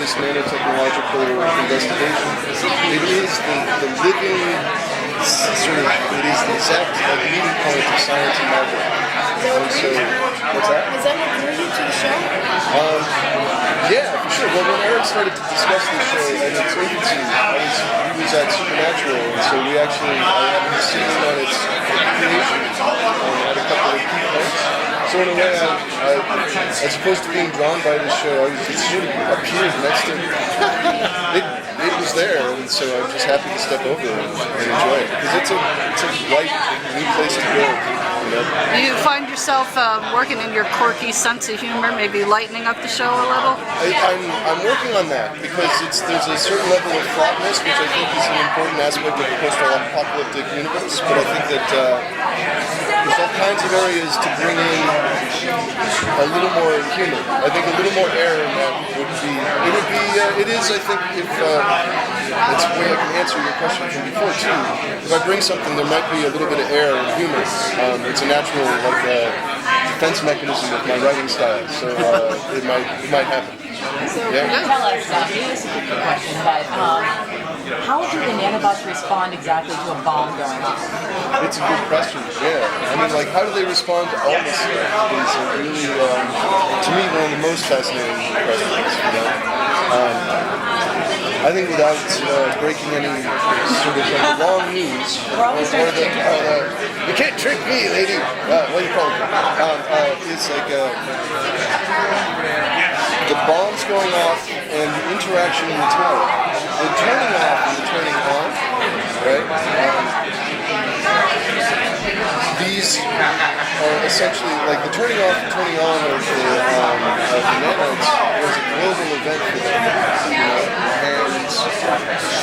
this nanotechnological investigation. It is the living sort of, it is the exact meeting point of science and magic. And so, what's that? Is that what drew you to the show? Yeah, for sure. Well, when Eric started to discuss this show at its infancy, he was at Supernatural, and so I happened to see him on its creation at a couple of key points. So in a way, as opposed to being drawn by this show, it sort of appeared next to me. It was there, and so I'm just happy to step over and enjoy it, because it's a light, new place to go. Do you find yourself working in your quirky sense of humor, maybe lightening up the show a little? I'm working on that, because there's a certain level of fraughtness, which I think is an important aspect of the post-apocalyptic universe, but I think that there's all kinds of areas to bring in a little more humor. I think a little more air in that it is, I think, if that's the way I can answer your question from before too. If I bring something, there might be a little bit of air and humor. It's a natural defense mechanism of my writing style, so it might happen. So yeah. tell us, maybe this is a tricky question, but how do the nanobots respond exactly to a bomb going off? It's a good question, yeah. I mean, like, how do they respond to all this stuff is a really, to me, one of the most fascinating questions, you know? I think without breaking any sort of long news, you can't trick me, lady. What do you call it? It's like the bombs going off and the interaction in the tower. The turning off and the turning on, right? These are essentially, like, the turning off and turning on of the nanobots was a global event for them, you know? And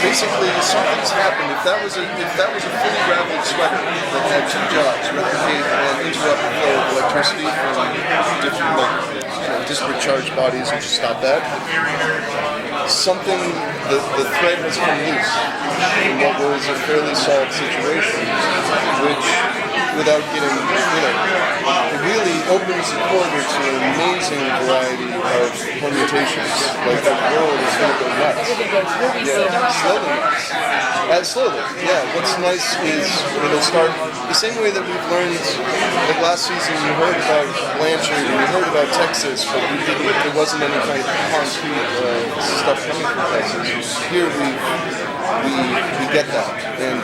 basically something's happened. If that was a fully raveled sweater that had two jobs, replicate and interrupt the flow of electricity from different disparate charged bodies and just stop that, the thread has come loose in what was a fairly solved situation, which, without getting, it really opens the corridor to an amazing variety of permutations. Like, the world is going to go nuts. Yeah, slowly. Yeah, what's nice is it'll start the same way that we've learned, like last season you heard about Blanchard and you heard about Texas, but there wasn't any kind of concrete stuff coming from Texas. Here we get that, and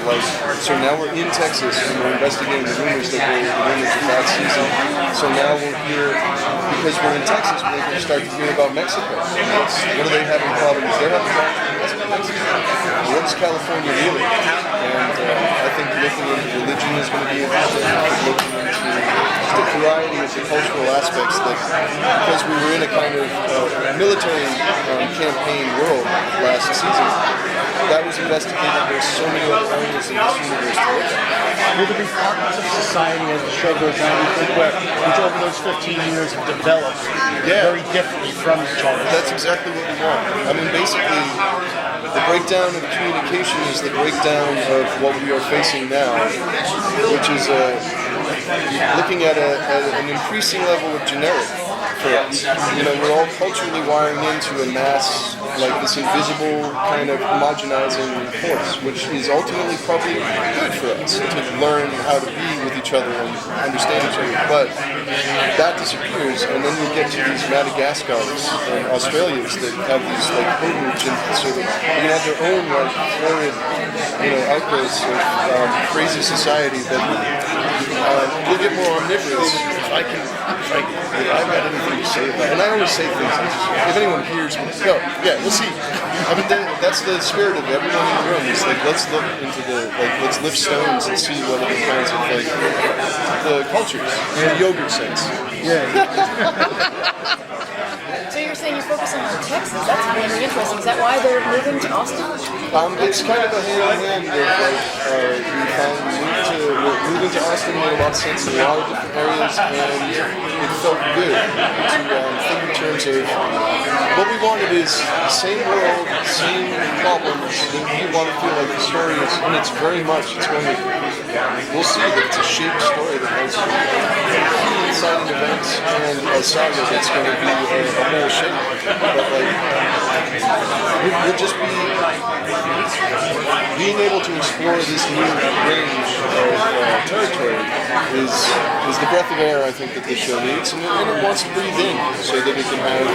so now we're in Texas and we're investigating the rumors that were the rumors of that season. So now we're here because we're in Texas. We're going to start to hear about Mexico. What are they having problems? They're having problems with Mexico. What's California really? And I think looking into religion is going to be interesting. Looking into the variety of the cultural aspects that, because we were in a kind of military campaign world last season, that was investigated. There's so many other areas in this universe to look at. Will there be parts of society as the show goes on, which over those 15 years have developed very differently from each other? That's exactly what we want. I mean, basically, the breakdown of communication is the breakdown of what we are facing now, which is looking at an increasing level of generic for us. We're all culturally wiring into a mass, like this invisible kind of homogenizing force, which is ultimately probably good for us to learn how to be with each other and understand each other. But that disappears, and then you get to these Madagascars and Australias that have these like potent and sort of, they have their own like florid, outgrowths of crazy society that will get more omnivorous. I've got anything to say about it. And I always say things, if anyone hears me, we'll see. I mean, that's the spirit of everyone in the room. It's like, let's look into let's lift stones and see what other kinds of, the cultures, in the yogurt sense. So you're saying you're focusing on Texas? That's really interesting. Is that why they're moving to Austin? It's kind of a hand-in-hand of, we're moving to Austin made a lot of sense in a lot of different areas, and it felt good to think in terms of what we wanted is the same world, same problems, and we want to feel like the story is, and it's very much, we'll see that it's a shaped story that has key inciting events and a saga that's going to be a whole shape. But would just be being able to explore this new range of territory is the breath of air I think that this show needs, and it wants to breathe in so that it can have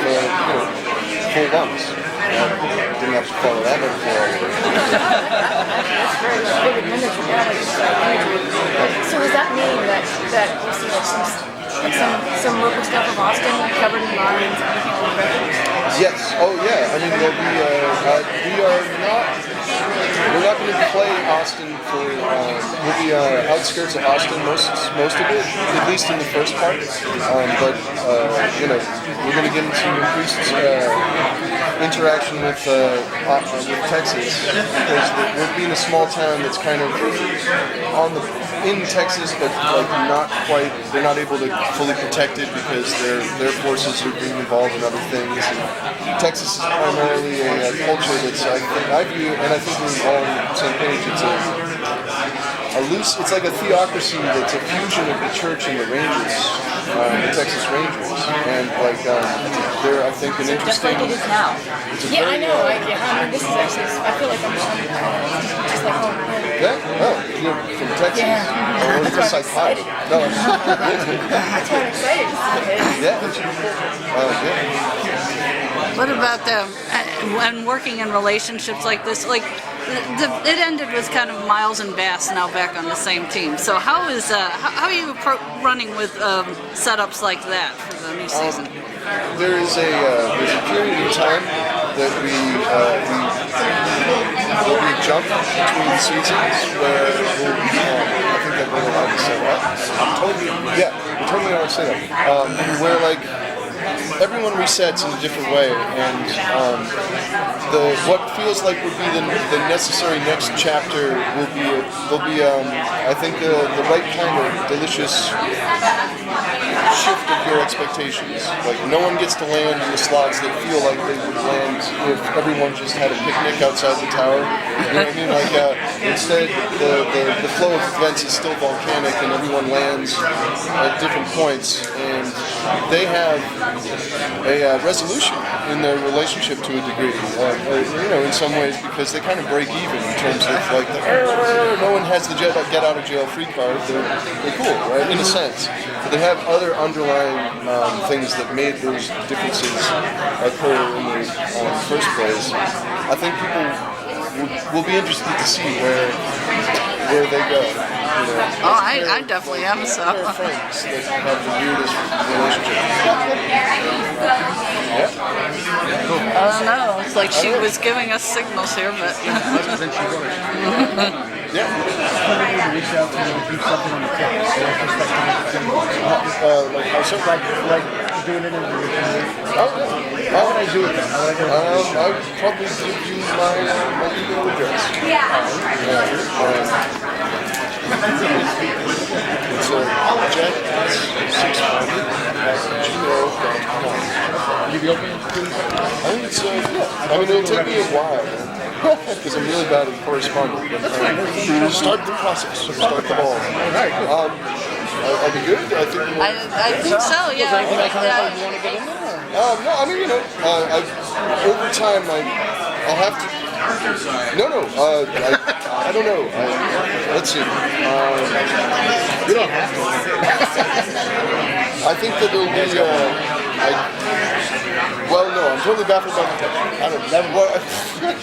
full lungs. Didn't have to follow that metaphor all the way. So does that mean that we'll see some local stuff of Austin covered in lines and other people's records? Yes. Oh yeah. I mean, there'll be. We're not going to play Austin for. We'll be outskirts of Austin most of it, at least in the first part. But we're going to get into increased interaction with Texas because we're being a small town that's kind of in Texas, but like not quite. They're not able to fully protect it because their forces are being involved in other things. And Texas is primarily a culture that's I view, and I think we're all on the same page. It's like a theocracy that's a fusion of the church and the Rangers, the Texas Rangers, and they're I think an interesting. Just like it is now. Yeah, I know. I mean, this is actually. I feel like I'm just like home. Yeah? Oh, you're from Texas? Yeah. Oh, it's a psychotic. No, That's why I'm excited to see it. yeah, that should be cool. Yeah. What about when working in relationships like this? Like, it ended with kind of Miles and Bass now back on the same team. So how are you running with setups like that for the new season? There's a period of time that there'll be a jump between seasons where I think that we're allowed to set up. We're totally allowed to set up. Where everyone resets in a different way, and what feels like would be the necessary next chapter will be I think the right kind of delicious shift of your expectations. Like no one gets to land in the slots that feel like they would land if everyone just had a picnic outside the tower. You know what I mean? Instead, the flow of events is still volcanic, and everyone lands at different points, and they have a resolution in their relationship to a degree. In some ways, because they kind of break even in terms of no one has the get out of jail free card. They're cool, right? In a sense, but they have other underlying things that made those differences occur in the first place. I think people will be interested to see where they go. Oh, I definitely am. So. They're friends that have the weirdest relationship. Yeah. I don't know. It's like she was giving us signals here, but. Yeah. Reach out to do something on the tip. Like doing an interview. Oh, yeah. How would I do it then? How would I do it? I would probably give you my email address. It's jack600@gmail.com. Will you be open? I think it's, I mean, it'll take me a while, because I'm really bad at corresponding. But start the process, start the ball. Alright, good. I'll be good. I think. I think so. Yeah. You want to get in there? No, I mean, over time, I'll have to. No, I don't know. Let's see. You don't have to. I think that there'll be. Well, no, I'm totally baffled by the question.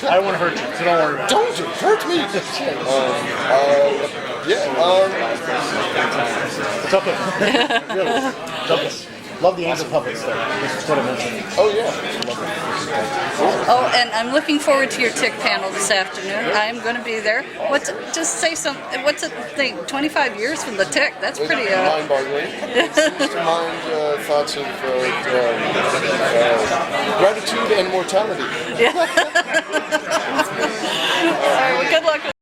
I don't want to hurt you, so don't worry. Don't hurt me. It's okay. Really, it's okay. Love the angel puppets though. This is what I mentioned. Oh yeah. Oh, and I'm looking forward to your TIC panel this afternoon. I am going to be there. What's the thing? 25 years from the TIC. That's pretty. Mind-boggling. Brings to mind thoughts of gratitude and mortality. Yeah. All right. Well, good luck.